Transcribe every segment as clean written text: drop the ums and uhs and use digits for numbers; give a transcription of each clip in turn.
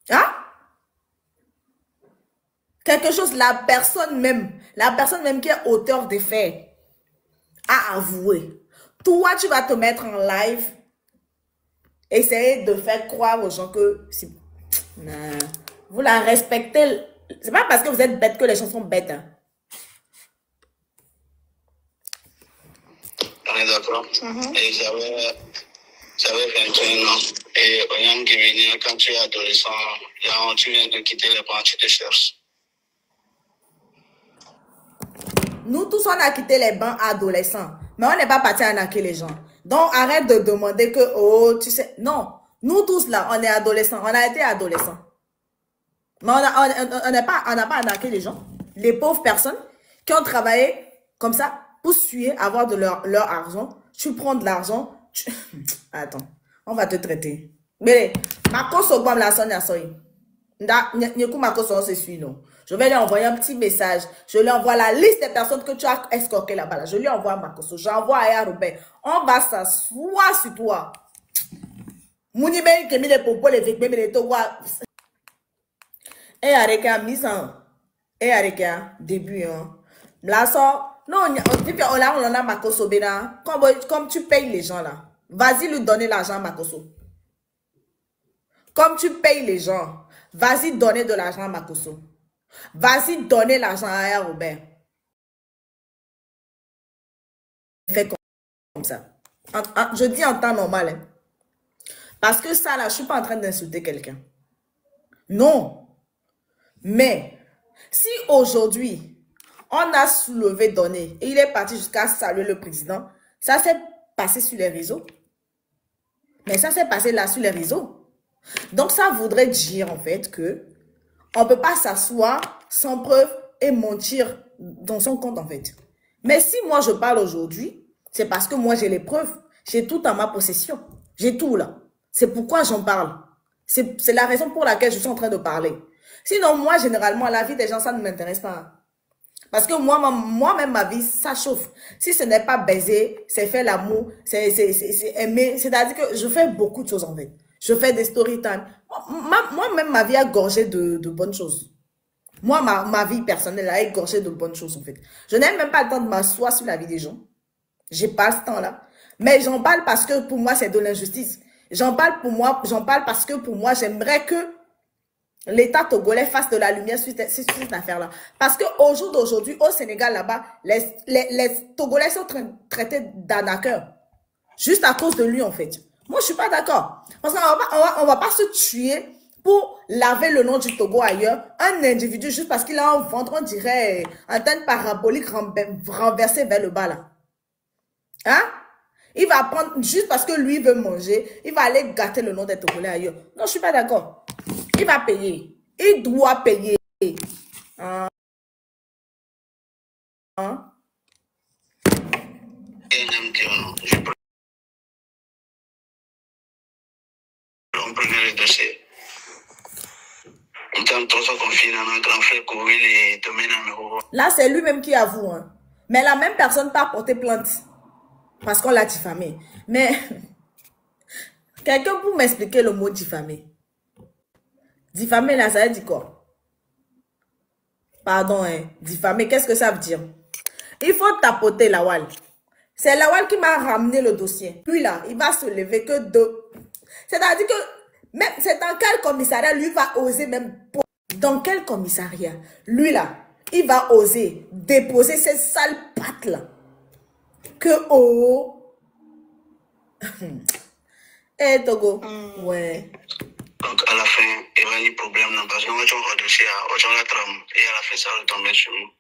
Hein? Quelque chose, la personne même qui est auteur des faits, a avoué. Toi, tu vas te mettre en live, essayer de faire croire aux gens que vous la respectez. C'est pas parce que vous êtes bête que les gens sont bêtes. Hein. On est d'accord. Et j'avais 21 ans. Et au Yang Guinée, quand tu es adolescent, tu viens de quitter les bancs, tu te cherches. Nous tous, on a quitté les bancs adolescents. Mais on n'est pas parti arnaquer les gens. Donc, arrête de demander que, oh, tu sais. Non. Nous tous, là, on est adolescents. On a été adolescents. Mais on n'a pas arnaqué les gens. Les pauvres personnes qui ont travaillé comme ça pour suer, avoir de leur argent. Tu prends de l'argent. Attends. On va te traiter. Mais, ma cause au bas, la sonne à soy. Je vais lui envoyer un petit message. Je lui envoie la liste des personnes que tu as escortées là-bas. Je lui envoie Makoso. J'envoie à Robert. On va s'asseoir sur toi. Mouni ben qui mis les popos, les victimes, les togois. Et avec un mise en. Et avec un début. Là, ça. Non, on a Makoso Bena. Comme tu payes les gens là. Vas-y lui donner l'argent à Makoso. Comme tu payes les gens. Vas-y donner de l'argent à Makoso. Vas-y donner l'argent à Robert. Fais comme ça. Je dis en temps normal. Hein. Parce que ça, là, je ne suis pas en train d'insulter quelqu'un. Non. Mais, si aujourd'hui, on a soulevé donné et il est parti jusqu'à saluer le président, ça s'est passé sur les réseaux. Mais ça s'est passé là sur les réseaux. Donc, ça voudrait dire, en fait, que on ne peut pas s'asseoir sans preuve et mentir dans son compte, en fait. Mais si moi, je parle aujourd'hui, c'est parce que moi, j'ai les preuves. J'ai tout en ma possession. J'ai tout, là. C'est pourquoi j'en parle. C'est la raison pour laquelle je suis en train de parler. Sinon, moi, généralement, la vie des gens, ça ne m'intéresse pas. Parce que moi-même, ma vie, ça chauffe. Si ce n'est pas baiser, c'est faire l'amour, c'est aimer. C'est-à-dire que je fais beaucoup de choses, en fait. Je fais des story time. Moi-même, ma vie a gorgé de bonnes choses. Moi, ma vie personnelle a égorgé de bonnes choses, en fait. Je n'ai même pas le temps de m'asseoir sur la vie des gens. J'ai pas ce temps-là. Mais j'en parle parce que pour moi, c'est de l'injustice. J'en parle parce que pour moi, j'aimerais que l'État togolais fasse de la lumière sur cette affaire-là. Parce qu'au jour d'aujourd'hui, au Sénégal, là-bas, les Togolais sont traités d'arnaqueurs. Juste à cause de lui, en fait. Moi, je suis pas d'accord. Parce qu'on va pas se tuer pour laver le nom du Togo ailleurs. Un individu, juste parce qu'il a un ventre, on dirait antenne parabolique renversée vers le bas, là. Hein? Il va prendre, juste parce que lui veut manger, il va aller gâter le nom des Togolais ailleurs. Non, je suis pas d'accord. Il va payer. Il doit payer. Hein? Hein? On prenait le dossier. Là, c'est lui-même qui avoue. Hein. Mais la même personne n'a pas porté plainte. Parce qu'on l'a diffamé. Mais, quelqu'un pour m'expliquer le mot diffamé. Diffamé, là, ça veut dire quoi? Pardon, hein. Diffamé, qu'est-ce que ça veut dire? Il faut tapoter Lawal. C'est Lawal qui m'a ramené le dossier. Puis là, il va se lever que deux. C'est-à-dire que, même, c'est dans quel commissariat lui va oser même... Dans quel commissariat? Lui là, il va oser déposer ces sales pattes là. Que oh... Eh Togo, ouais. Donc à la fin, il y a eu problème parce que moi j'ai un dossier à la trame et à la fin ça retombait sur nous.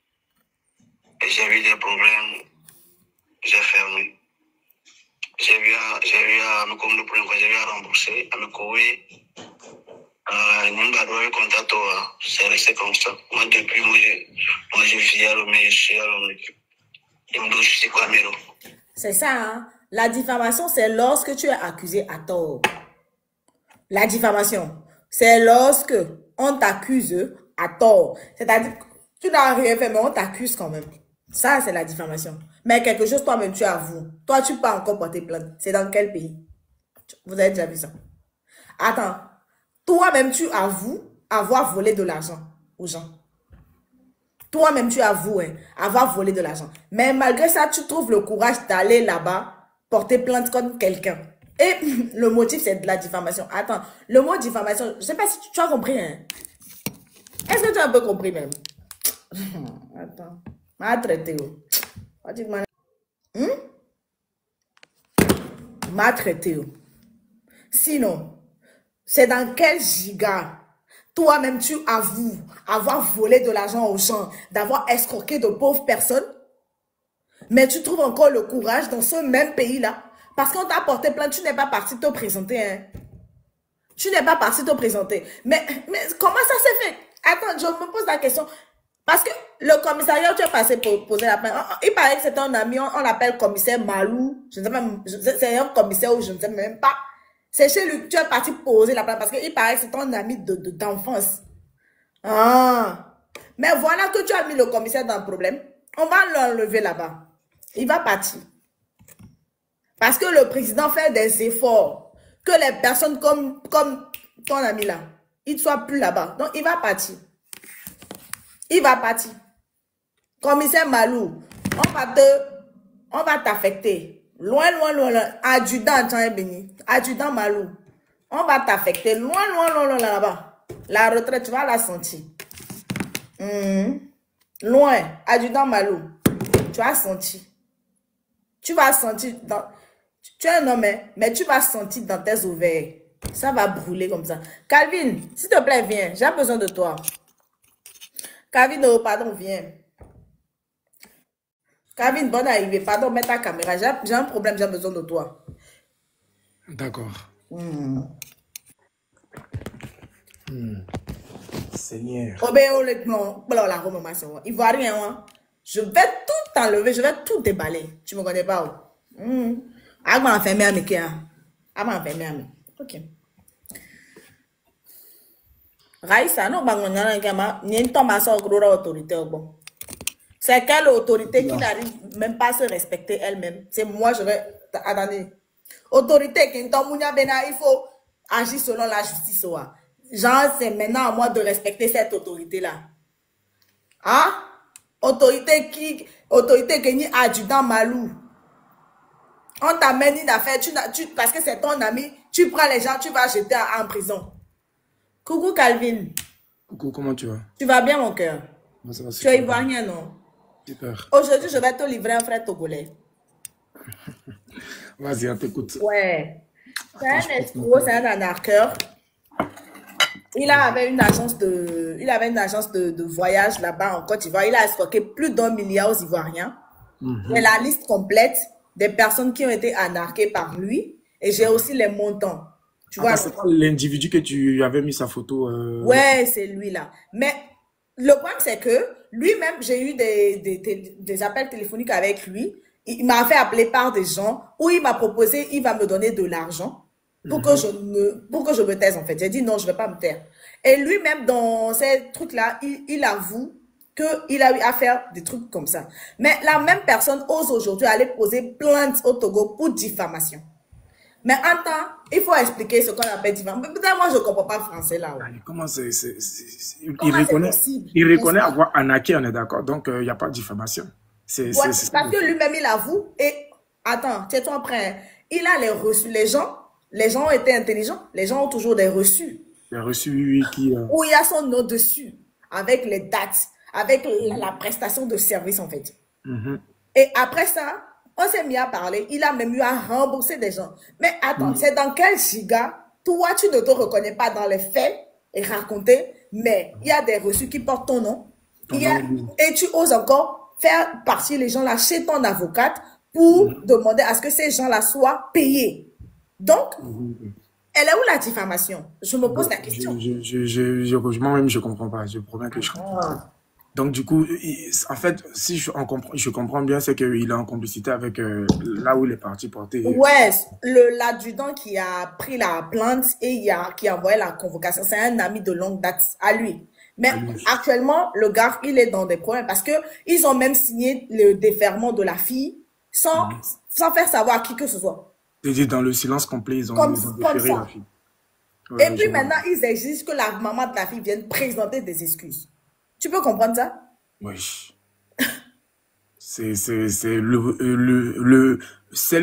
Et j'ai eu des problèmes, j'ai fermé. J'ai eu à me comme le problème que j'ai eu à rembourser, à me courir. C'est resté comme ça. Moi depuis, moi je vis à l'homme, je suis à l'homme. Il me dit je suis quoi, Miro. C'est ça, hein? La diffamation, c'est lorsque tu es accusé à tort. La diffamation, c'est lorsque on t'accuse à tort. C'est-à-dire que tu n'as rien fait, mais on t'accuse quand même. Ça, c'est la diffamation. Mais quelque chose, toi-même, tu avoues. Toi, tu peux encore porter plainte. C'est dans quel pays? Vous avez déjà vu ça? Attends. Toi-même, tu avoues avoir volé de l'argent aux gens. Toi-même, tu avoues avoir volé de l'argent. Mais malgré ça, tu trouves le courage d'aller là-bas, porter plainte contre quelqu'un. Et le motif, c'est de la diffamation. Attends, le mot diffamation, je ne sais pas si tu as compris. Hein? Est-ce que tu as un peu compris même? Attends. M'a traité. M'a traité. Sinon, c'est dans quel giga toi-même tu avoues avoir volé de l'argent aux gens, d'avoir escroqué de pauvres personnes, mais tu trouves encore le courage dans ce même pays-là, parce qu'on t'a porté plainte, tu n'es pas parti te présenter. Hein? Tu n'es pas parti te présenter. Mais comment ça s'est fait? Attends, je me pose la question. Parce que le commissariat où tu es passé pour poser la plainte, il paraît que c'est un ami, on l'appelle commissaire Malou. Je ne sais même, c'est un commissaire où je ne sais même pas. C'est chez lui que tu es parti poser la plainte parce qu'il paraît que c'est ton ami d'enfance. Ah. Mais voilà que tu as mis le commissaire dans le problème. On va l'enlever là-bas. Il va partir. Parce que le président fait des efforts. Que les personnes comme ton ami là, ils ne soient plus là-bas. Donc, il va partir. Il va partir. Commissaire Malou, on va t'affecter. Loin, loin, loin, loin. Adjudant, adjudant Malou. On va t'affecter. Loin, loin, loin, loin, là-bas. La retraite, tu vas la sentir. Loin. Adjudant Malou. Tu vas sentir. Tu vas sentir. Tu es un homme, mais tu vas sentir dans tes ovaires. Ça va brûler comme ça. Calvin, s'il te plaît, viens. J'ai besoin de toi. Calvin, oh, pardon, viens. Calvin, bonne arrivée. Pardon, mets ta caméra. J'ai un problème, j'ai besoin de toi. D'accord. Seigneur. Oh, ben, oh, non. Il voit rien, hein. Je vais tout enlever, je vais tout déballer. Tu me connais pas, oh. Agma enfermé à Mickey. Agma enfermé à Mickey. Ok. Raïssa, non, autorité. C'est quelle autorité qui n'arrive même pas à se respecter elle-même? C'est moi, je vais. Attendez. Autorité, il faut agir selon la justice. Genre, c'est maintenant à moi de respecter cette autorité-là. Hein? Autorité qui est adjudant Malou. On t'amène une affaire, parce que c'est ton ami, tu prends les gens, tu vas jeter en prison. Coucou Calvin. Coucou, comment tu vas? Tu vas bien, mon cœur? Tu es ivoirien, non? Super. Aujourd'hui, je vais te livrer un frère togolais. Vas-y, on t'écoute. Ouais. C'est un escroc, c'est un arnaqueur. Il avait une agence de voyage là-bas en Côte d'Ivoire. Il a escroqué plus d'1 milliard aux Ivoiriens. J'ai la liste complète des personnes qui ont été arnaquées par lui. Et j'ai aussi les montants. Tu vois, c'est pas l'individu que tu avais mis sa photo. Ouais, c'est lui là. Mais le problème, c'est que lui-même, j'ai eu des appels téléphoniques avec lui. Il m'a fait appeler par des gens où il m'a proposé, il va me donner de l'argent pour que je me taise en fait. J'ai dit non, je ne vais pas me taire. Et lui-même, dans ces trucs-là, il avoue qu'il a eu à faire des trucs comme ça. Mais la même personne ose aujourd'hui aller poser plainte au Togo pour diffamation. Mais en temps, il faut expliquer ce qu'on appelle diffamation. Peut-être moi, je ne comprends pas français là. Ouais. Comment c'est il reconnaît avoir arnaqué, on est d'accord. Donc, il n'y a pas de diffamation. Parce que lui-même, il avoue. Et attends, tiens-toi prêt. Il a les reçus. Les gens ont été intelligents. Les gens ont toujours des reçus. Les reçus, oui, qui... Où il y a son nom dessus, avec les dates, avec la prestation de service, en fait. Et après ça, on s'est mis à parler. Il a même eu à rembourser des gens. Mais attends, c'est dans quel giga, toi, tu ne te reconnais pas dans les faits et raconter, mais il y a des reçus qui portent ton nom. Et tu oses encore faire partir les gens là chez ton avocate pour demander à ce que ces gens-là soient payés. Donc, elle est où la diffamation? Je me pose la question. Moi-même, je ne comprends pas. Je promets que je comprends pas. Donc, du coup, en fait, si je comprends bien, c'est qu'il est en complicité avec là où il est parti porter. Ouais, l'adjudant qui a pris la plainte et qui a envoyé la convocation, c'est un ami de longue date à lui. Mais actuellement, le gars, il est dans des problèmes parce qu'ils ont même signé le déferment de la fille sans faire savoir à qui que ce soit. C'est-à-dire dans le silence complet, ils ont déféré la fille. Ouais, Et puis maintenant, ils exigent que la maman de la fille vienne présenter des excuses. Tu peux comprendre ça? Oui. C'est celle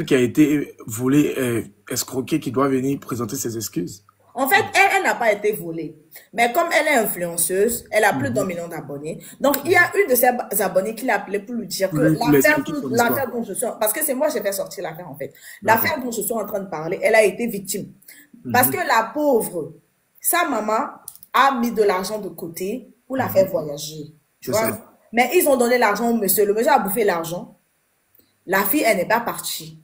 qui a été volée, escroquée, qui doit venir présenter ses excuses. En fait, elle n'a pas été volée. Mais comme elle est influenceuse, elle a plus d'un million d'abonnés. Donc, il y a une de ses abonnés qui l'a appelé pour lui dire que l'affaire dont je suis... Parce que c'est moi qui ai fait sortir l'affaire, en fait. L'affaire dont je suis en train de parler, elle a été victime. Parce que la pauvre, sa maman a mis de l'argent de côté pour la faire voyager. Tu vois? Ça. Mais ils ont donné l'argent au monsieur. Le monsieur a bouffé l'argent. La fille, elle n'est pas partie.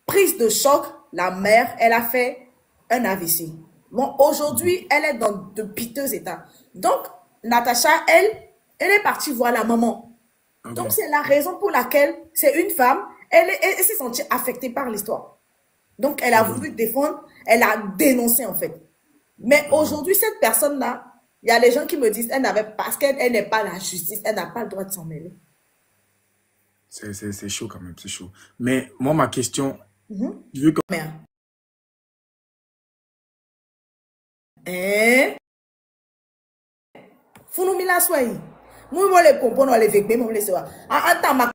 Prise de choc, la mère, elle a fait un AVC. Bon, aujourd'hui, elle est dans de piteux états. Donc, Natacha, elle est partie voir la maman. Okay. Donc, c'est la raison pour laquelle c'est une femme, elle s'est sentie affectée par l'histoire. Donc, elle a voulu défendre, elle a dénoncé en fait. Mais aujourd'hui, cette personne-là, il y a des gens qui me disent, parce qu'elle n'est pas la justice, elle n'a pas le droit de s'en mêler. C'est chaud quand même, c'est chaud. Mais moi, ma question, je veux que... Funu mila swai. Mou mo le pompo no le vekbe mo le sewa. Anta ma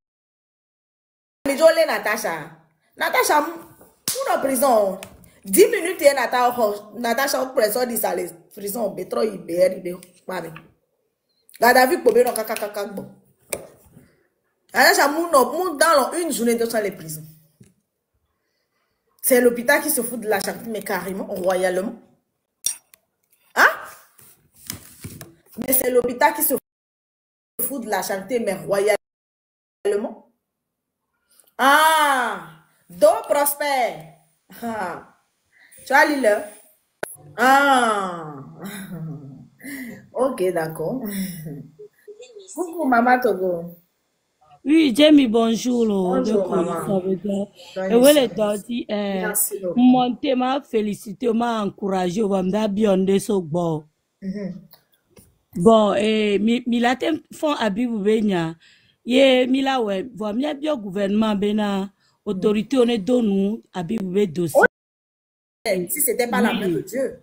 mi jole Natasha. Natasha pour la prison. 10 minutes et Natasha prison di sale prison betro ibe pa mi. La David pobe no kaka bon. Natasha mou dans une journée de les prisons. C'est l'hôpital qui se fout de la charité mais carrément royalement. Hein? Mais c'est l'hôpital qui se fout de la charité, mais royalement. Ah! Donc, Prosper. Ah. Tu as lu là? Ah! Ok, d'accord. Coucou, maman Togo. Oui, Jamie, bonjour. Bonjour, maman. Et oui, les dodi, mon thème félicité, m'a encouragé, on m'a bien de bon. Bon, mila tem font Abibou Benya. Ye mila ouais, voit bien bien gouvernement bena autorité on est donnou Abibou Be dossier. Si c'était pas la main de Dieu.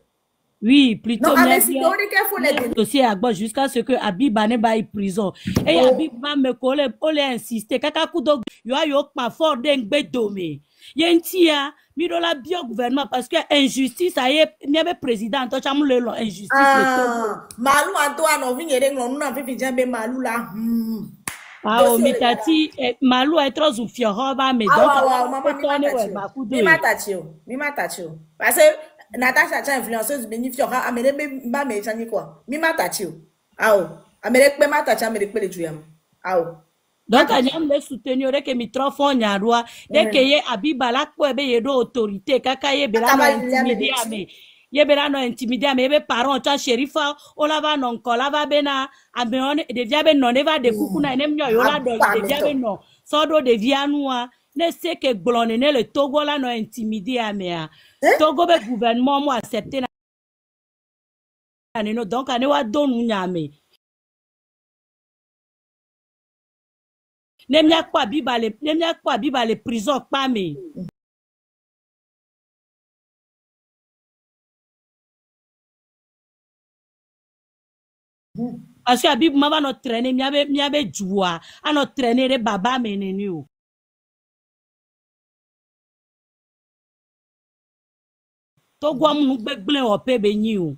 Oui, plutôt non, mais si les dossier à gauche jusqu'à ce que Abiba ne baille prison. Et Abiba me colle, on l'a insisté. Kaka kudo yo pas fort d'engbe domé. Yentia, mirola bien gouvernement parce que injustice aye miabe président to chamu le long injustice. Malou Antoine on vient de nous na fait jambe malou là. Ah o mitati malou est trop fiero ba me donc mi matachio. Parce que Natasha est influenceuse bénéficiaire amène ba me chani quoi. Mi matachio. Ah o amène pe matacha amène pe le juyam. Ah o. Donc, anyam le soutenir que mi trop fort nyarwa dès que ye Abiba la ko be ye do autorité kaka ye bela no intimider ame ye bela no intimider ame be parent cha sherifa o la va non ko la va bena ame on devia be non va de kuku na nem yo la do devia be non so do devia noa ne se que glone ne le Togo la no intimider ame Togo be gouvernement mo accepter na no donc ane wa donu nyame Nemia kwa biba les prisons pas mais parce que Abib mama no traîner miabe joie a no traîner les baba menenu Togo munu gbegble ope benyi o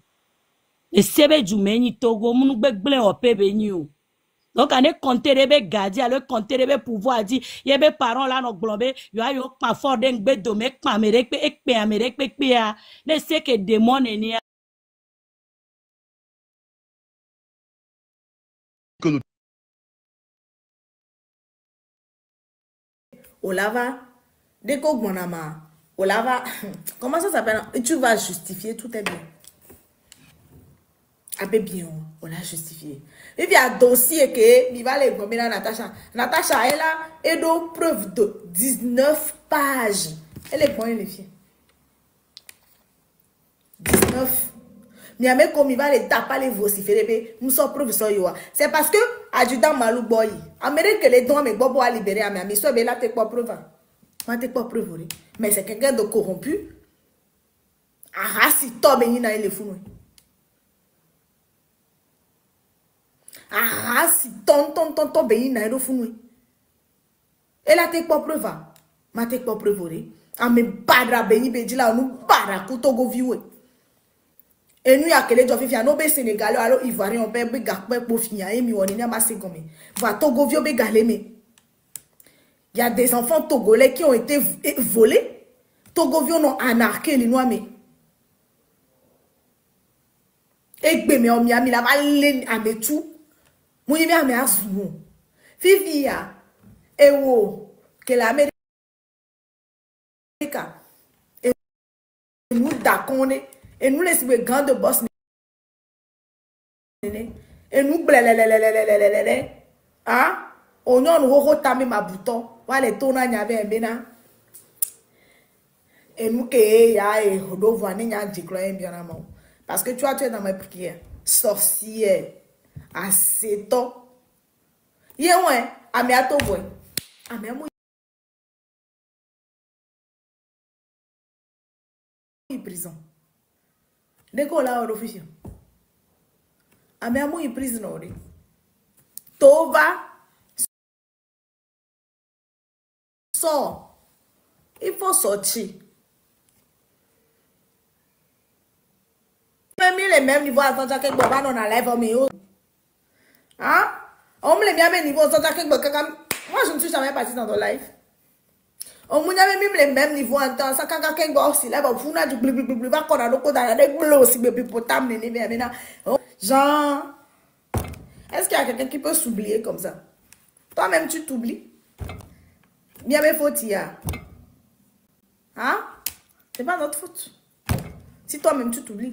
e sebe jumeni Togo munu gbegble ope benyi o donc on est compté rebe gadi alors compté rebe pouvoir dire yebe parents là no globé yo pas fort d'engbe domé pa merek ekpe amerek pe a ne c'est que démon eni Olava deko bonama Olava comment ça s'appelle tu vas justifier tout est bien. Ah bien, on l'a justifié. Et puis, il y a un dossier que il va aller gommer Natasha. Natasha, elle a une preuve de 19 pages. Elle est bonne, les filles. 19. Mais comme il va les taper, les vociférer, nous sommes professeurs. C'est parce que, adjudant Malou Boy, Amérique, les dons, mais Bobo a libéré à mes soeurs, mais là, t'es pas preuve. Moi, t'es pas preuve. Mais c'est quelqu'un de corrompu. Arasi to benyi na ele funu. Arasi ton benyi na ele funu. Elle a tes pas preuve. Ma tes pas preuve. A me badra benyi beji la nous bara kutogo viwe. Et nous ya kele jofi fia no be Sénégalais alors Ivoirien on be gakpe pour finir et mi woni na ma se comme. Va Togo vio be galeme. Il y a des enfants togolais qui ont été volés. Togo vio non anarqué les noirs mais. Et be me o mi ami la va le ametu. Mouni mi ame azu. Fifi ya ewo que l'Amérique et nous d'accord et nous les grands boss et nous blélélélélélélélélé hein on a nous retamé ma bouton voilà tourna nyave mbena et nous que ya et redovoir ni nya déclarer bien amant parce que tu es dans mes prières sorcière assez tôt yé ouais ame ato voix ame mo prison deko la officiel ame amu in prison ori tova so il faut sortir même les mêmes niveaux attends que boba non à live mais hein on me les mêmes niveaux attends que boba moi je ne suis jamais parti dans ton live. On m'a même les mêmes niveaux en temps. Ça, quand quelqu'un va aussi là, vous n'avez du bleu, va qu'on a le code dans les bleus aussi, mais potable, mais maintenant. Jean, est-ce qu'il y a quelqu'un qui peut s'oublier comme ça? Toi-même, tu t'oublies. Bien, mais faute, il y a. Hein? C'est pas notre faute. Si toi-même, tu t'oublies.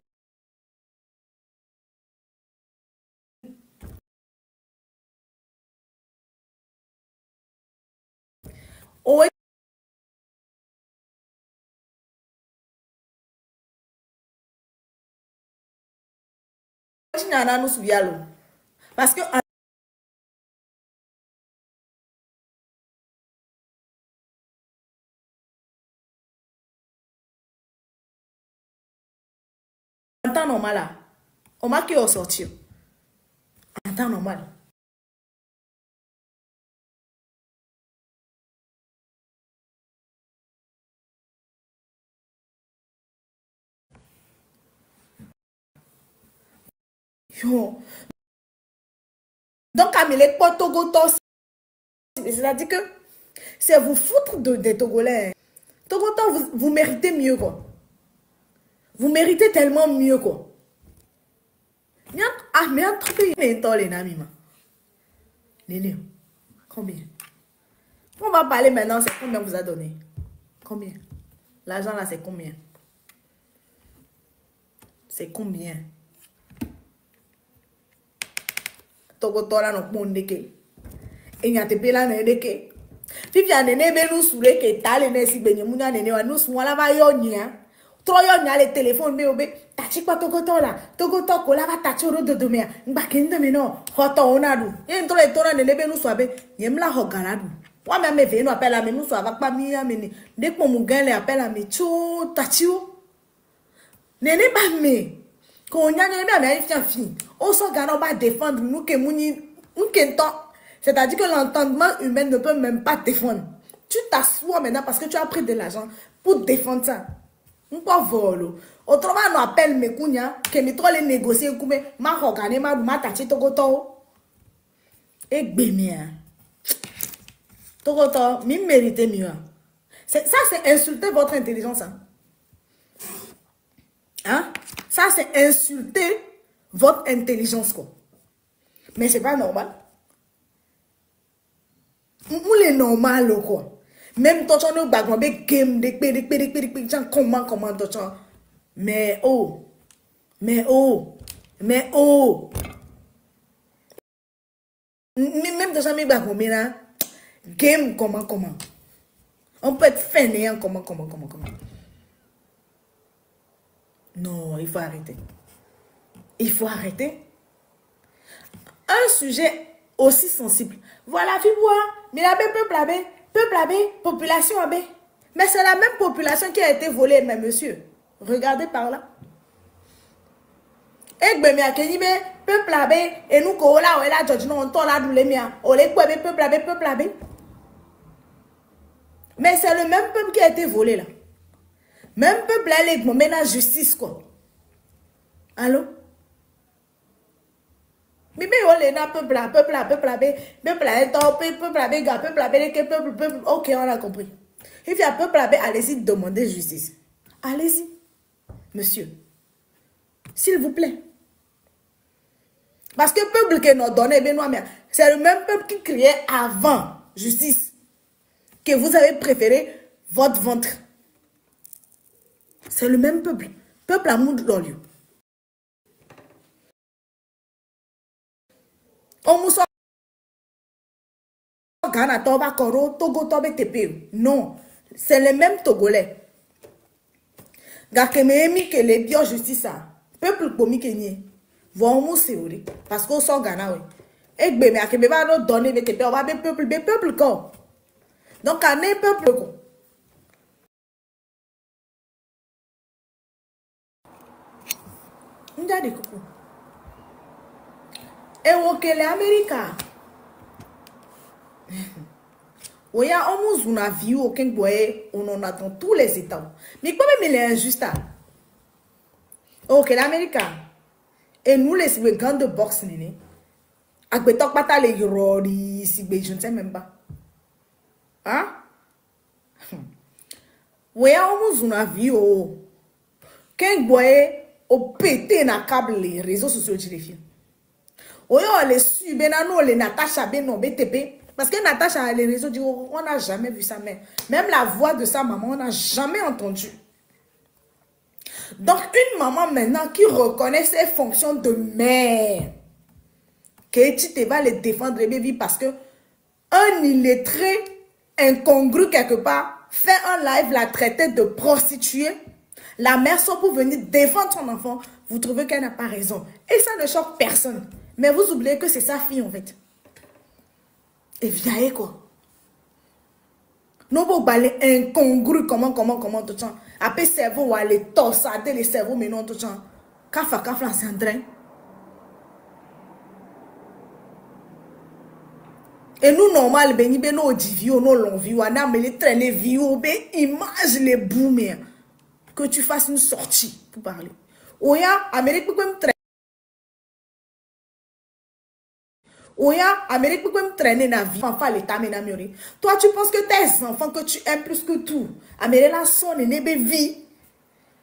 Oh, parce que en temps normal, on m'a que sortir. En temps normal. Yo. Donc, Amélé, pas Togo, c'est-à-dire que c'est vous foutre des Togolais. Togo, vous méritez mieux, quoi. Vous méritez tellement mieux, quoi. Ah, mais un truc, il les amis, Néné, combien? On va parler maintenant, c'est combien vous a donné? Combien? L'argent là, c'est combien? C'est combien? Togo tola no pondeke. Et n'y a te pela nedeke. Fifi a nene benu soule ke tale ne si benye munya nene wa nous wala va yonya. Tro yonya le téléphone be obe. Tachi kwa togo tola. Togo toko la va tachi ro dodo mea. Ngba kende me no. Hoto onadu. Yen tro e tora nene benu swabe. Yem la hogaradu. Wa me ve no appelle me nous swava pa mi ameni. Dek mo mugen le appelle me cho tachi o. Nene ba me. Quand on a une fille, on s'en va défendre nous que c'est-à-dire que l'entendement humain ne peut même pas défendre. Tu t'assois maintenant parce que tu as pris de l'argent pour défendre ça. On peut voler. Autrement, on appelle mes kounya que mes trop les négocier comme ma regardé ma tachi togoto. Et bémia. Togoto, mi mérite mieux. Ça, c'est insulter votre intelligence. Hein? Ça, c'est insulter votre intelligence, quoi. Mais c'est pas normal. Ou les normal, quoi. Même toi, tu as un bagage de game, de comment, toi, mais oh. Même toi, tu as un bagage game, comment. On peut être fainéant, comment. Non, il faut arrêter. Il faut arrêter. Un sujet aussi sensible. Voilà, mais la peuple, population, mais c'est la même population qui a été volée, mais monsieur. Regardez par là. Et ben mia kenyi be peuple abe et nous ko la ou la George non on la doule mia. O le ko be peuple abe. Mais c'est le même peuple qui a été volé là. Même peuple là les maintenant justice quoi. Allô? Mais on est là peuple OK, on a compris. Il y a peuple allez-y demander justice. Allez-y. Monsieur. S'il vous plaît. Parce que le peuple qui nous donne, c'est le même peuple qui criait avant justice. Que vous avez préféré votre ventre. C'est le même peuple. Peuple amour dans lieu. On moussa Ghana, Toba, Koro, Togo, Tobe, Tepe. Non. C'est le même Togolais. Gakememi que les bio justice. Peuple komi kenye. Vont mousser. Parce qu'on sort Ghana, oui. Et que me akebe va nous donner des Tepe. On va be peuple quoi. Donc, on est peuple quoi. On a des coucou. Et on est l'Amérique. Oui, on a vu aucun boy, on en a dans tous les états. Mais quand même, il est injuste. Ok, l'Amérique. Et nous, les gants de boxe, néné. Avec les pas les rori, je ne sais même pas. Hein? Oui, on a vu aucun boy au pété na câble les réseaux sociaux de filles. Oui, on les suit, ben non, les Natacha, ben non, BTP. Parce que Natacha a les réseaux, on n'a jamais vu sa mère. Même la voix de sa maman, on n'a jamais entendu. Donc, une maman maintenant qui reconnaît ses fonctions de mère, que tu vas les défendre, baby, parce que un illettré incongru quelque part fait un live, la traiter de prostituée. La mère sort pour venir défendre son enfant. Vous trouvez qu'elle n'a pas raison. Et ça ne choque personne. Mais vous oubliez que c'est sa fille en fait. Et vieille quoi. Nous vous parlez incongru comment tout le temps. Après cerveau ou aller torsader les cerveaux mais non tout le temps. Kafa c'est un train. Et nous normal beni be no divio no long vie on a mais les traîner vio be image les boomer que tu fasses une sortie pour parler. Oya Amérique peut me traîner. Oya Amérique peut me traîner na vie enfant l'état mena miori. Toi tu penses que tes enfants que tu aimes plus que tout. Amérique la sonne ne be vie.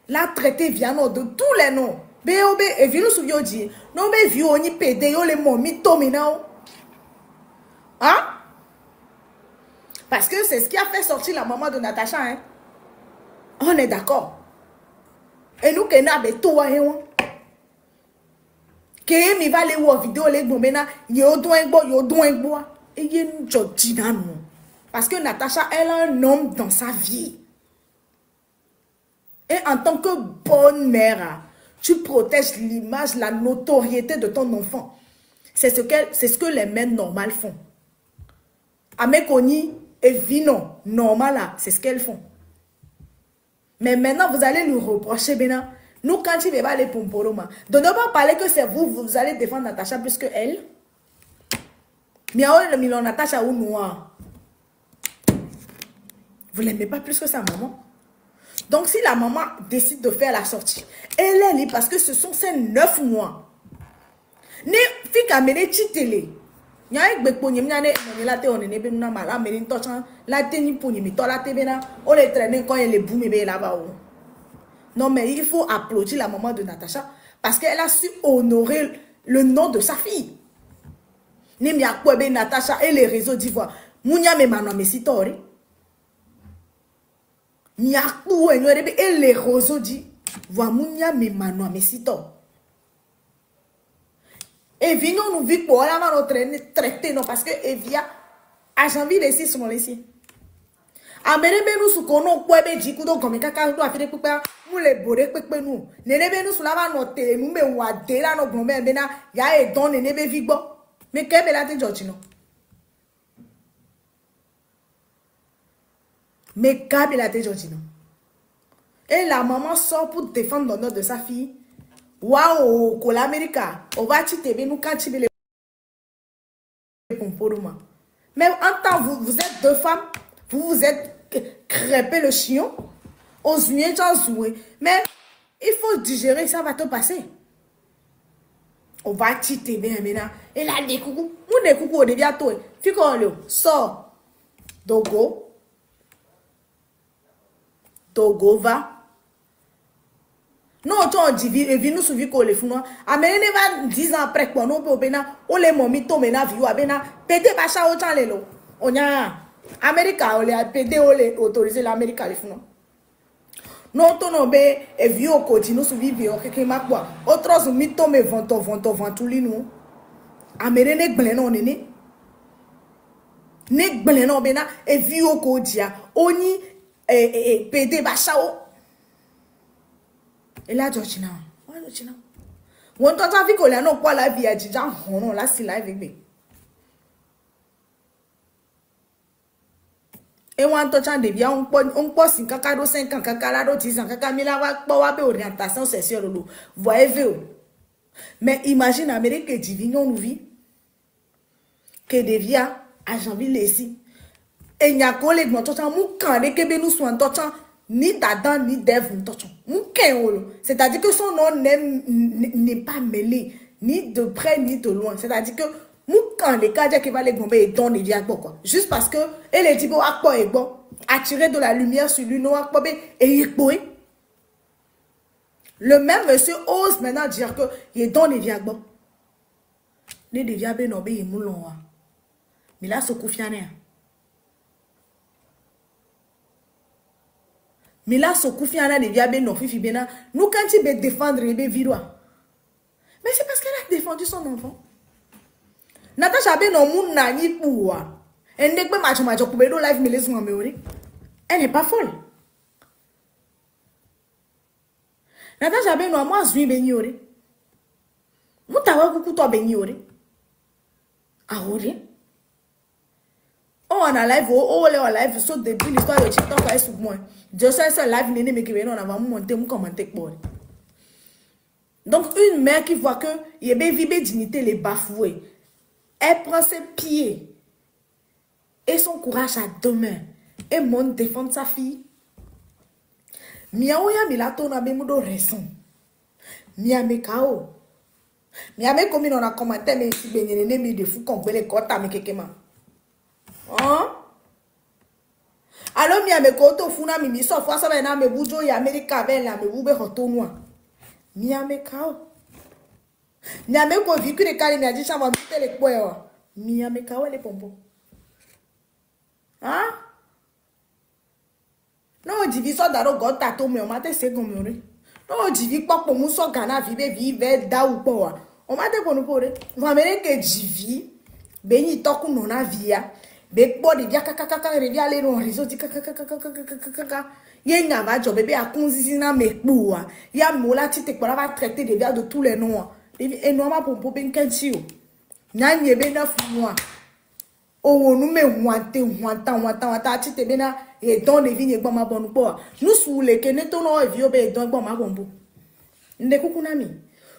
La traiter via de tous les noms. Be et vino sou yo di. Non be vio ni pédé yo les momi tomina. Hein? Parce que c'est ce qui a fait sortir la maman de Natacha. Hein? On est d'accord. Et nous, qui avons tout à l'heure. Que mi va les voir vidéo les bombena yo doing et y nous jodi dans nous. Parce que Natacha elle a un homme dans sa vie. Et en tant que bonne mère, tu protèges l'image, la notoriété de ton enfant. C'est ce que les mères normales font. Amekoni et Vino, normal, c'est ce qu'elles font. Mais maintenant, vous allez nous reprocher, Bénin. Nous, quand il va aller pour Mpoloma, de ne pas parler que c'est vous, vous allez défendre Natacha plus que elle. Mais le million Natacha ou noir. Vous ne l'aimez pas plus que sa maman. Donc, si la maman décide de faire la sortie, elle est libre parce que ce sont ses 9 mois. Ne fi kamene titele. Nya egbe ponye mnyane la te onene be na mala meri ntochan la te ni ponye mi to la te bena on les traîner quand elle est boumé be là-bas. Non mais il faut applaudir la maman de Natacha parce qu'elle a su honorer le nom de sa fille. Ni mi akwebe Natacha et les réseaux d'ivoire. Munya me mano me sitori. Mi akwu enyorebe et les réseaux di voix munya me mano me sitori. Et vino nous vit pour la mano traiter non parce que Evia a janvier les 6 sont laissés. Amerebe nous sous kono kwebe jikudo comme kaka do afire pepe nous les boré pepe nous. Nenebe nous sous la mano te nous me wade la no gombe bena ya e don nenebe vigbo. Mais kebe la te George non. Mais kabe la te George non. Et la maman sort pour défendre l'honneur de sa fille. Waouh, que l'Amérique, on va t'aider nous quand tu veux les pomporuma. Mais en temps, vous êtes deux femmes, vous êtes crêpé le chignon, aux unions, mais il faut digérer, ça va te passer. On va t'aider bien maintenant. Et là, des coucous, ou des coucous au début à toi. Fico, sort. Dogo. Togo va. Non, tu as dit, nous suivi qu'on les fout. Amélie va 10 ans après, quoi, non, on les momis, tombe, na, vieux, abena, pété, bacha, au temps, les lots. On y a, Amérique, on les pété, on les autorisé l'Amérique, les fout. Non, ton nom, et vieux, au côté, nous suivi, vieux, quelqu'un m'a quoi. Autres, mi tombe, ventou, nous. Amélie, n'est pas non, néné. N'est pas non, bena, et vieux, au côté, on y, pété, bacha, et là, Georgina, Georgina. On t'entend vu qu'on a non pas la vie à Djijan, non, là, c'est la vie. Et on t'entend des biens, on passe 5 ans, 5 ans, 10 ans, 1000 ans, orientation sexuelle. Voyez-vous? Mais imagine l'Amérique qui divine, on nous vit, qui devient à Janville ici. Et il y a un collègue, mon t'entend, mon canne, qui nous soit t'entend. Ni d'Adam, ni d'Ève, c'est-à-dire que son nom n'est pas mêlé, ni de près, ni de loin. C'est-à-dire que, quand les cas qui va les bomber et donner les diables, quoi. Juste parce que, elle est dit, bon, attirer de la lumière sur lui, non, et le même monsieur ose maintenant dire que, il donne les diables. Les diables, non, mais il moulon. Mais là, c'est confiant. Mais là, ce coup fiana de viabe non fifi bena. Nous quand il veut défendre il veut viroir. Mais c'est parce qu'elle a défendu son enfant. Natasha ben non moun nani pour. Elle n'est pas macho pour bedo live me laisse moi me. Elle n'est pas folle. Natasha ben non moi zui ben yore. Mutawa kuku to ben yore. Ah ori. On a live, on est en live, sauf depuis l'histoire de TikTok, elle est sous moi. Je sais, c'est live, néné, mais qui vient, on va monter, on commenter. Donc, une mère qui voit que il y a une dignité, les bafoués, elle prend ses pieds et son courage à deux mains et monte défendre sa fille. Miaoya milato na bemudo raison. Miame kao. Miame comme on a commenté, mais si ben néné, mais de fou qu'on peut les corter, mais quelqu'un. Hein? Alors, mi ame koto funa mi so fwa sa na me bujo ya America ben la me bube hotonwa. Mi ame kao. Mi ame ko viku de kali mi aji chama mi tele kwewa. Mi ame kao le pompo. Hein? Non, divi so daro gota to me o mate se gomore. Non, divi popo mu so gana vibe vive da u po wa. O mate ko no pore. Vo America divi beni toku no na via. Big body, via kaka, revia les noms, réseau, kaka. Yenga va job, bébé a consistina me boua. Ya mola, tu te quoi va traiter des verres de tous les noms. Et normalement pour ben kenchio. Nyan yebe 9 mois. Oh, nous me wanta, tu te bena, et don les vignes, bon ma bonne bois. Nous sous les keneton, et vieux, et don bon ma bonne. Ne kukunami.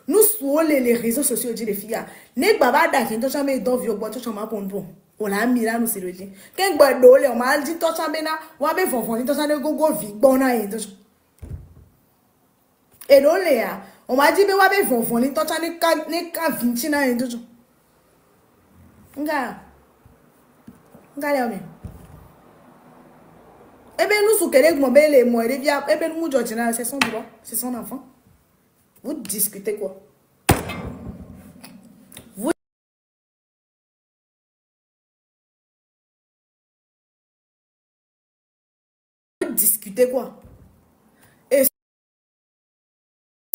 Nous sous les réseaux sociaux, dit les filles. Ne baba d'akin, jamais don vieux, bon, tu m'as bon. On l'a mis là, nous c'est le dit. Quand boit d'eau, on m'a dit, toi, ça bena, ou abe fonfon, toi, ça ne go vite, bon, et l'eau, on m'a dit, mais ou abe fonfon, toi, ça ne ka vintina, et tout. Nga, eh bien, nous, sous quel mon bel et moi, eh bien, nous, Georgina, c'est son droit, c'est son enfant. Vous discutez quoi? Discuter quoi? Et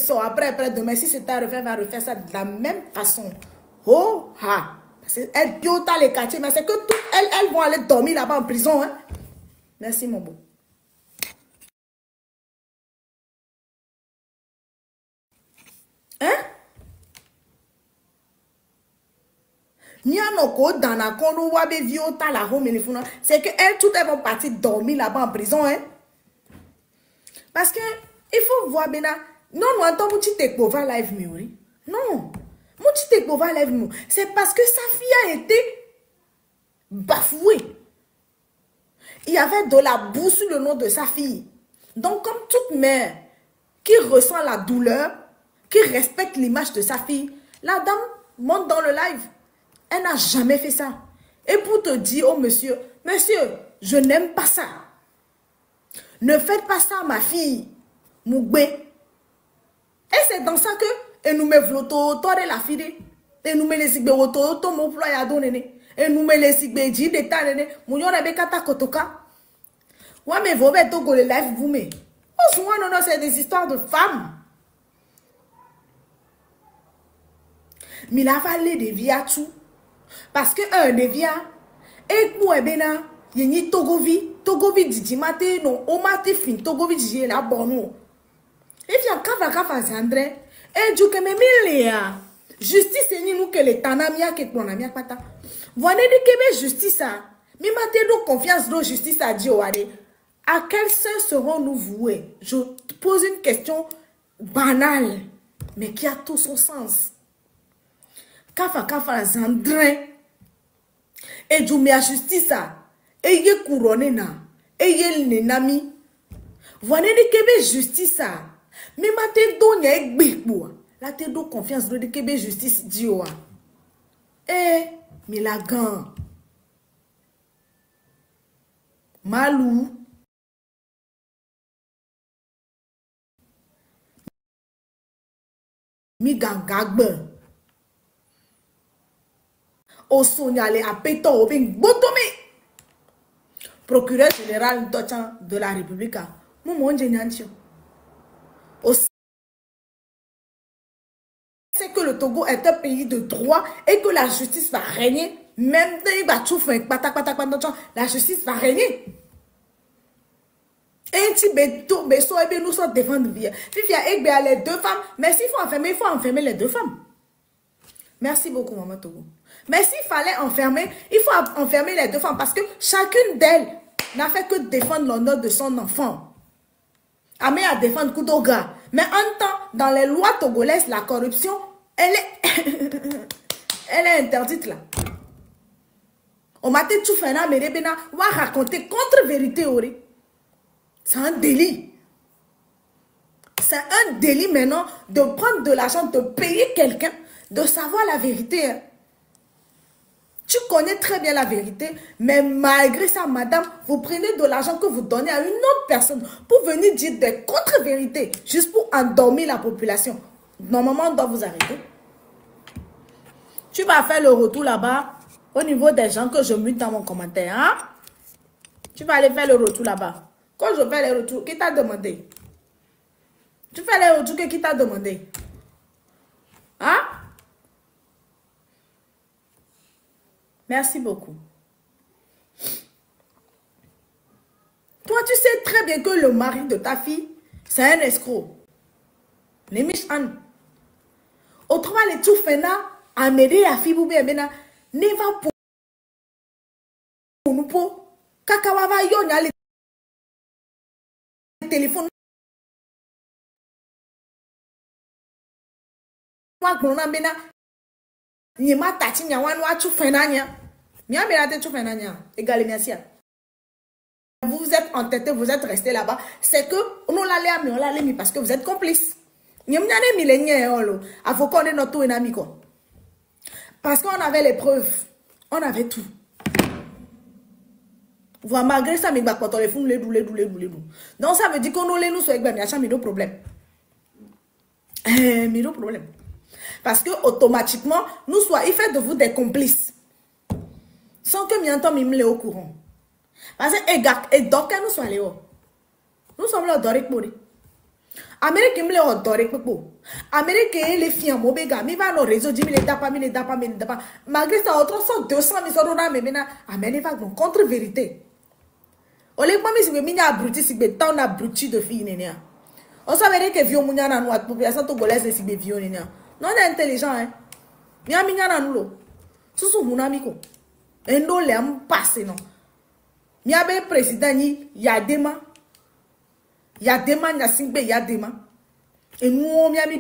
so, après demain, si c'est à refaire, va refaire ça de la même façon. Oh, ha! Elle piota les quartiers, mais c'est que toutes elles vont aller dormir là-bas en prison. Hein? Merci, mon beau. Hein? C'est que elles toutes elles vont partir dormir là-bas en prison. Hein? Parce que il faut voir bien. Non, non, attends, mon petit Tekpova live me. Non. Mon petit Tekpova live me. C'est parce que sa fille a été bafouée. Il y avait de la boue sur le nom de sa fille. Donc, comme toute mère qui ressent la douleur, qui respecte l'image de sa fille, la dame monte dans le live. Elle n'a jamais fait ça. Et pour te dire au monsieur, monsieur, je n'aime pas ça. Ne faites pas ça à ma fille. Mougbe. Et c'est dans ça que, et nous me vloto, tore la fille, et nous me les sigbe roto, to mon ploy à donner, et nous me les sigbe dit de ta nene, mounyon rebekata kotoka. Ouais, mais vous mettez au live, vous mettez. Oh, souvent, non, non, c'est des histoires de femmes. Mais la vallée de via tout. Parce que un de via, et moi, bena, yeni Togovi, Togovi didi mate, non, o mate fin, Togovi didi la bono. Et puis, kava zandre, et du que me milea. Justice, ni nous que les tanamia, que ton amia pata. Voyez de Québec justice, mi mate do confiance do justice à Dieu, à quel sens serons-nous voués? Je pose une question banale, mais qui a tout son sens. Kafa zandre. Et du mea justice, et ye couronné na, et ye nenami. Voyez de Québec justice, mais mate do nye gbekbo. La te do confiance de Québec justice Dieu. Eh, mais la gan. Malou. Mi gangagbe. O sonyale a péto o bing botomi. Procureur général de la République. Mon géniantio. C'est que le Togo est un pays de droit et que la justice va régner. Même la justice va régner. Et si nous sommes défendre vie. Les deux femmes, mais s'il faut enfermer les deux femmes. Merci beaucoup, Maman Togo. Mais s'il fallait enfermer, il faut enfermer les deux femmes parce que chacune d'elles n'a fait que défendre l'honneur de son enfant. Amé à défendre Koudoga. Mais en temps, dans les lois togolaises, la corruption, elle est interdite là. On m'a dit tout fait, mais on va raconter contre-vérité. C'est un délit. C'est un délit maintenant de prendre de l'argent, de payer quelqu'un, de savoir la vérité. Tu connais très bien la vérité, mais malgré ça, madame, vous prenez de l'argent que vous donnez à une autre personne pour venir dire des contre-vérités, juste pour endormir la population. Normalement, on doit vous arrêter. Tu vas faire le retour là-bas, au niveau des gens que je mute dans mon commentaire. Hein? Tu vas aller faire le retour là-bas. Quand je fais les retours, qui t'a demandé? Tu fais les retours, qui t'a demandé? Hein? Merci beaucoup. Toi, tu sais très bien que le mari de ta fille, c'est un escroc. Les méchants. Autrement, les tout fait là, à m'aider à fille boubé, ne va pour nous pour. Kakawawa yon a les téléphones. Ni ma tati nya wan wa tu fenanya. Mia me la te tu fenanya. Égal merci. Vous êtes entêté, vous êtes resté là-bas. C'est que on l'a mais on l'a mis parce que vous êtes complices. Ni m'y a mis les niens avocat de notre ennemi quoi. Parce qu'on avait les preuves. On avait tout. Voilà, malgré ça, mais quand on les fout, les doux. Donc ça veut dire qu'on nous soit bien, il y a de problème. Mais de problème. Parce que automatiquement, nous soit, il fait de vous des complices. Sans que nous entendons au courant. Parce que, et donc, nous sommes là. Nous sommes là, Doric Mori. Amérique, nous sommes Doric Mori. Amérique, les filles en Mobéga, mais va nos réseaux, 10 000 pas. Malgré ça, autre sont 200 000 euros, mais maintenant, Amérique va une contre-vérité. On les pas mis sur le abruti, si le temps abruti de filles, on savait que vieux mounia na la population togolaise si vieux nena. Non intelligent hein. Mia minya na nulo. Susu munamiko. Endo le passé non. Mia be président ni Yadema. Il y a des man, il y a cinq il y a des man. Et nous, on a mis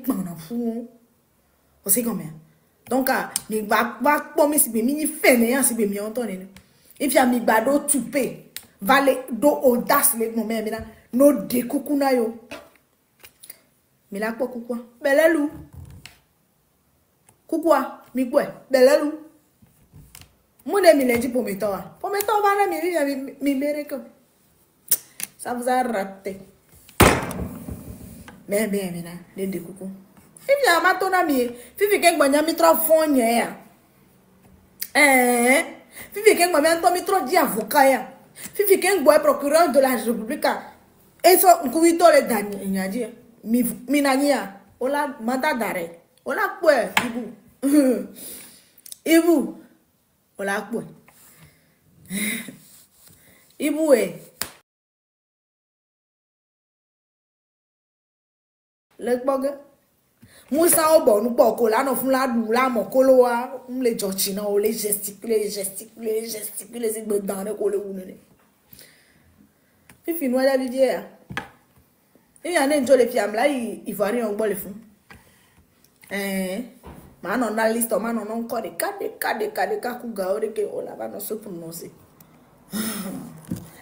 dans fou. On sait combien. Donc, il va pas si mini fainéant si bien entendu. Et puis, il va do tupe. Va le do audace les non mais maintenant no de kukuna yo. Mais là quoi coucou? Belelou. Coucou, mi quoi? Belelou. Mon ami l'a dit pour mes temps. Pour mes temps, va la mi mérite. Ça vous a raté. Mais bien, maintenant, les deux coucou. Si vous avez ton ami, si vous avez un ami trop fonnier, si vous avez un ami trop dit avocat, si vous avez un procureur de la République, et ça, vous avez tous les derniers, il y a dit, minania, on a mandat d'arrêt, on a quoi, Ibu, on a quoi, Ibu est. Le bug. Moussa au bon, nous pas là, nous faisons la douleur, la mokoloa, on les jochina, on les gesticuler, c'est dans le colo ou ne. Puis finit la ludière. Il y a un joli fiam là, il va rien au bol le fond. Man on a la liste, man on a encore des cas couga, ou des que on va nous se prononcer.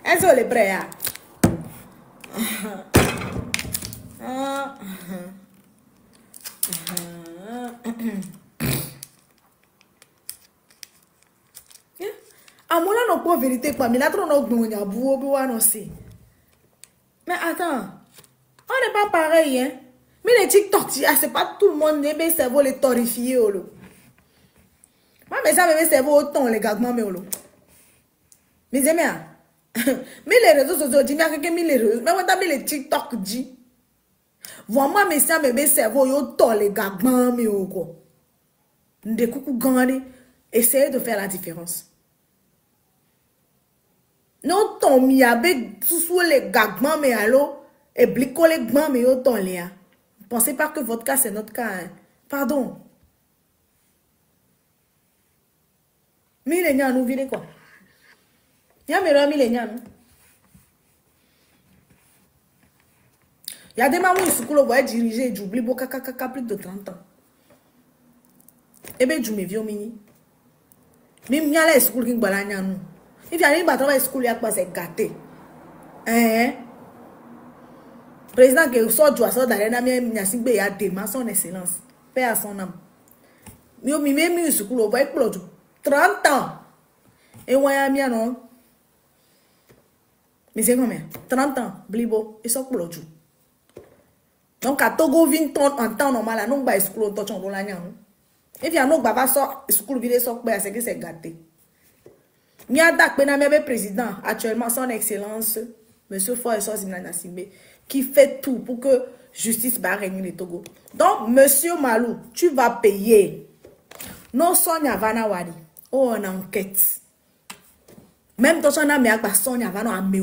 Est-ce que les prêts à? À mon non pas vérité quoi, mais là trop non bon ya bou annoncer. Mais attends, on n'est pas pareil hein. Mais les TikTok, c'est pas tout le monde mais cerveau les torrifier oh lo. Moi mais ça me cerveau autant les gagnements mais oh lo. Mais j'aime bien. Mais les réseaux sociaux dis bien que les réseaux, mais on t'a mis les TikTok dit. Moi mais ça me cerveau yo to les gagnements mais oh quoi. De coucou gagner, essayez de faire la différence. Non, ton miabe sous les gagnements, mais allô, et blico les gagnements, mais autant les. Pensez pas que votre cas, c'est notre cas. Hein. Pardon. Millénial, nous videz quoi? Y'a mes millénial. Y'a des mamans qui sont dirigés, j'oublie beaucoup, plus de 30 ans. Eh bien, je me viens au mini. Mais il y a les schools qui sont nous. Il y a des travail school qui sont gâtés. Président qui sort du assaut d'arena, il y a des son excellence. Paix à son âme. Mais il y a des schools qui sont 30 ans. Et il y a des non. Mais c'est combien? 30 ans. Blibo. Ils sont plus. Donc, à Togo, 20 ans en temps normal, nous avons school qui sont là. Et puis, nous avons school vidéo c'est que c'est gâté. Il y a un président, actuellement, son excellence, M. Foy Zimana Simbe, qui fait tout pour que justice va régner le Togo. Donc, M. Malou, tu vas payer. Non, Sonia Vanawadi, oh, en enquête. Même toi, tu as mis à Sonia Vanawadi,